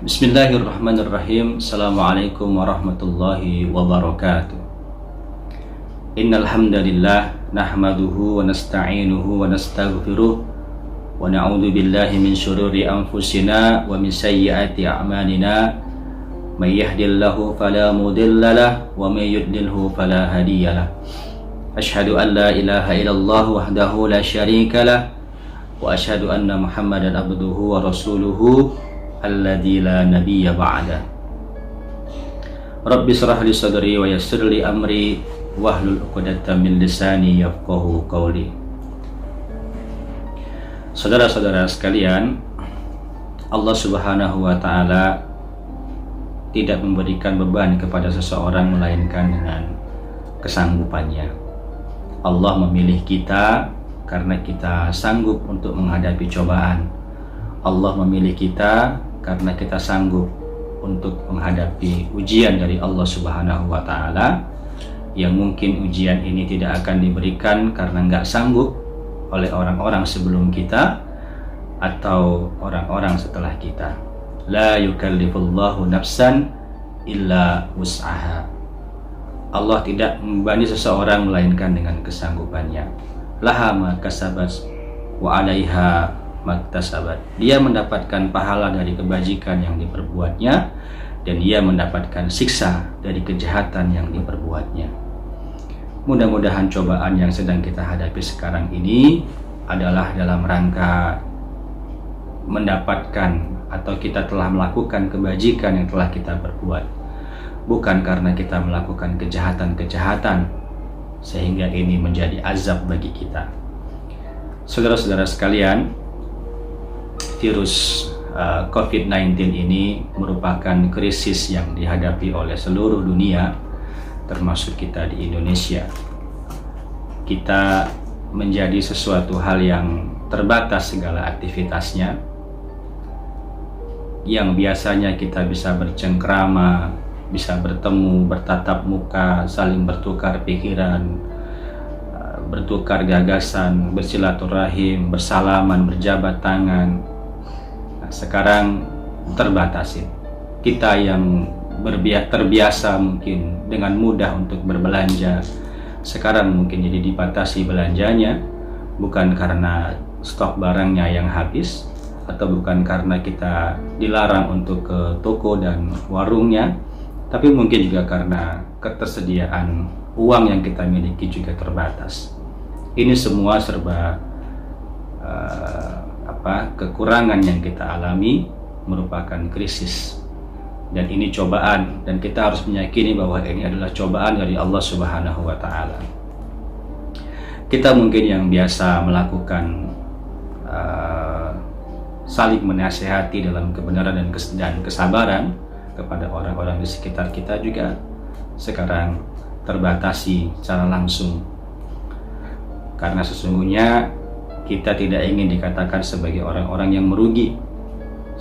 Bismillahirrahmanirrahim. Assalamualaikum warahmatullahi wabarakatuh. Innal hamdalillah nahmaduhu wa nasta'inuhu wa nastaghfiruh wa na'udzu billahi min syururi anfusina wa min sayyiati a'malina. May yahdihillahu fala mudilla lahu wa may yudlilhu fala hadiya lahu. Asyhadu an la ilaha illallah wahdahu la syarika lahu wa asyhadu anna Muhammadan abduhu wa rasuluhu alladzi la nabiyya ba'da. Rabbi shrah li sadri wa yassir li amri wahlul 'uqdatam min lisani yafqahu qawli. Saudara-saudara sekalian, Allah Subhanahu wa taala tidak memberikan beban kepada seseorang melainkan dengan kesanggupannya. Allah memilih kita karena kita sanggup untuk menghadapi cobaan. Allah memilih kita karena kita sanggup untuk menghadapi ujian dari Allah Subhanahu wa taala, yang mungkin ujian ini tidak akan diberikan karena nggak sanggup oleh orang-orang sebelum kita atau orang-orang setelah kita. La yukallifullahu nafsan illa wus'aha. Allah tidak membebani seseorang melainkan dengan kesanggupannya. Laha ma kasabat wa 'alaiha maktasabat. Dia mendapatkan pahala dari kebajikan yang diperbuatnya, dan dia mendapatkan siksa dari kejahatan yang diperbuatnya. Mudah-mudahan cobaan yang sedang kita hadapi sekarang ini adalah dalam rangka mendapatkan atau kita telah melakukan kebajikan yang telah kita perbuat, bukan karena kita melakukan kejahatan-kejahatan sehingga ini menjadi azab bagi kita. Saudara-saudara sekalian, virus COVID-19 ini merupakan krisis yang dihadapi oleh seluruh dunia, termasuk kita di Indonesia. Kita menjadi sesuatu hal yang terbatas segala aktivitasnya, yang biasanya kita bisa bercengkrama, bisa bertemu, bertatap muka, saling bertukar pikiran, bertukar gagasan, bersilaturahim, bersalaman, berjabat tangan. Sekarang terbatasi. Kita yang terbiasa mungkin dengan mudah untuk berbelanja, sekarang mungkin jadi dibatasi belanjanya, bukan karena stok barangnya yang habis, atau bukan karena kita dilarang untuk ke toko dan warungnya, tapi mungkin juga karena ketersediaan uang yang kita miliki juga terbatas. Ini semua serba kekurangan yang kita alami merupakan krisis, dan ini cobaan, dan kita harus meyakini bahwa ini adalah cobaan dari Allah Subhanahu wa taala. Kita mungkin yang biasa melakukan saling menasihati dalam kebenaran dan kesabaran kepada orang-orang di sekitar kita juga sekarang terbatasi secara langsung, karena sesungguhnya kita tidak ingin dikatakan sebagai orang-orang yang merugi,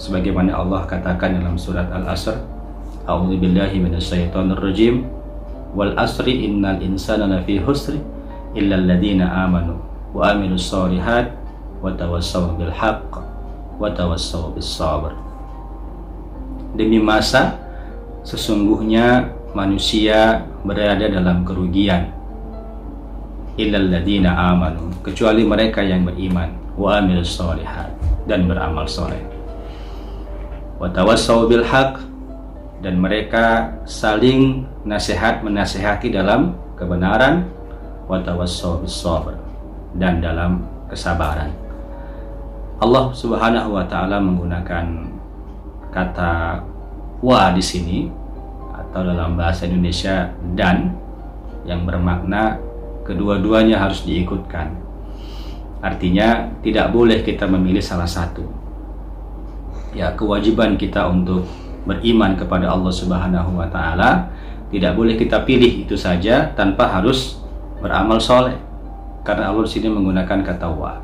sebagaimana Allah katakan dalam surat Al-Asr, a'udzubillahi minasyaitonirrajim, wal asri innal insana lafi husri illa alladziina amanu wa amilus shalihat wa tawassaw bil haqq wa tawassaw bis sabr. Demi masa, sesungguhnya manusia berada dalam kerugian, illal ladzina amanu, kecuali mereka yang beriman, wa amilus shalihat, dan beramal soleh, wa tawassaw bil haqq, dan mereka saling menasihati dalam kebenaran, wa tawassaw bis sabr, dan dalam kesabaran. Allah Subhanahu wa taala menggunakan kata wa di sini, atau dalam bahasa Indonesia dan, yang bermakna kedua-duanya harus diikutkan. Artinya tidak boleh kita memilih salah satu. Ya, kewajiban kita untuk beriman kepada Allah Subhanahu wa taala tidak boleh kita pilih itu saja tanpa harus beramal soleh, karena Allah di sini menggunakan kata wa.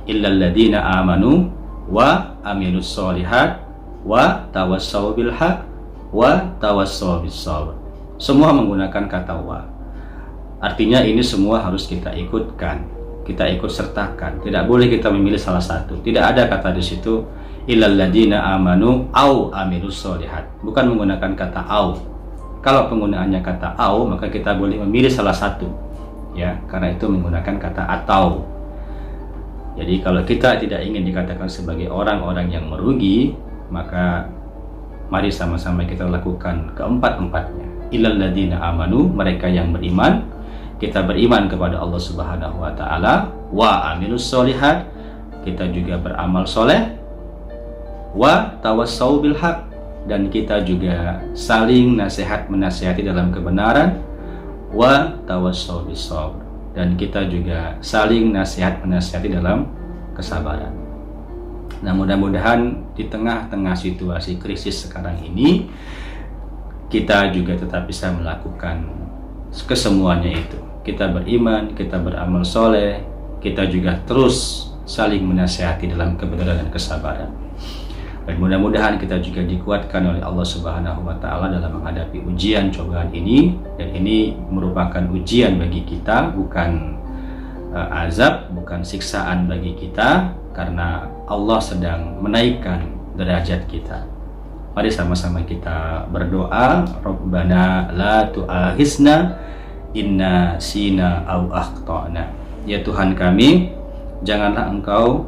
Illal ladzina amanu wa amilus sholihat wa tawassaw bil haqq wa tawassaw bis sabr. Semua menggunakan kata wa. Artinya ini semua harus kita ikutkan, kita ikut sertakan. Tidak boleh kita memilih salah satu. Tidak ada kata di situ illal ladzina amanu au amilus solihat. Bukan menggunakan kata au. Kalau penggunaannya kata au, maka kita boleh memilih salah satu, ya, karena itu menggunakan kata atau. Jadi kalau kita tidak ingin dikatakan sebagai orang-orang yang merugi, maka mari sama-sama kita lakukan keempat-empatnya. Illal ladzina amanu, mereka yang beriman. Kita beriman kepada Allah Subhanahu wa taala, wa amilus solihat, kita juga beramal soleh, wa tawassau bil haq, dan kita juga saling menasihati dalam kebenaran, wa tawassau bis sabr, dan kita juga saling menasihati dalam kesabaran. Nah, mudah-mudahan di tengah-tengah situasi krisis sekarang ini kita juga tetap bisa melakukan kesemuanya itu. Kita beriman, kita beramal soleh, kita juga terus saling menasihati dalam kebenaran dan kesabaran. Dan mudah-mudahan kita juga dikuatkan oleh Allah Subhanahu wa taala dalam menghadapi ujian cobaan ini. Dan ini merupakan ujian bagi kita, bukan azab, bukan siksaan bagi kita, karena Allah sedang menaikkan derajat kita. Mari sama-sama kita berdoa. Rabbana la tu'akhizna inna sina au akhtana. Ya Tuhan kami, janganlah Engkau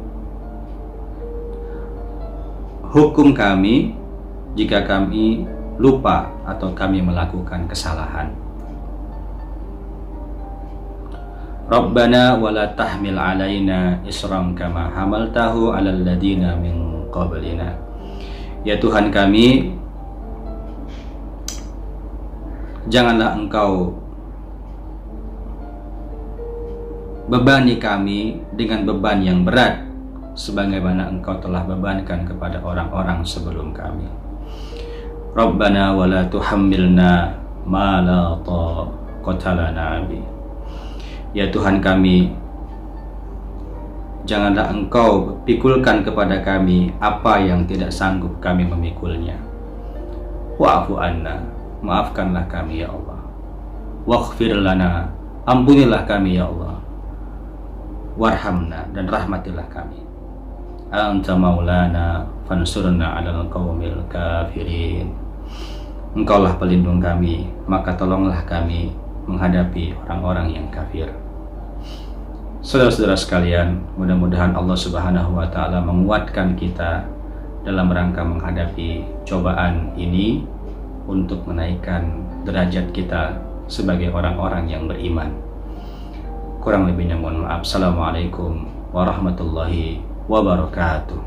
hukum kami jika kami lupa atau kami melakukan kesalahan. Rabbana wala tahmil alaina isran kama hamaltahu alal ladina min qablina. Ya Tuhan kami, janganlah Engkau bebani kami dengan beban yang berat sebagaimana Engkau telah bebankan kepada orang-orang sebelum kami. Rabbana wala tuhammilna ma la taqata lana bi. Ya Tuhan kami, janganlah Engkau pikulkan kepada kami apa yang tidak sanggup kami memikulnya. Wa'fu anna, maafkanlah kami ya Allah. Waghfir lana, ampunilah kami ya Allah. Warhamna, dan rahmatilah kami. Anta maulana fansurna 'alal qaumil kafirin. Engkaulah pelindung kami, maka tolonglah kami menghadapi orang-orang yang kafir. Saudara-saudara sekalian, mudah-mudahan Allah Subhanahu wa taala menguatkan kita dalam rangka menghadapi cobaan ini untuk menaikkan derajat kita sebagai orang-orang yang beriman. Kurang lebihnya mohon maaf. Assalamualaikum warahmatullahi wabarakatuh.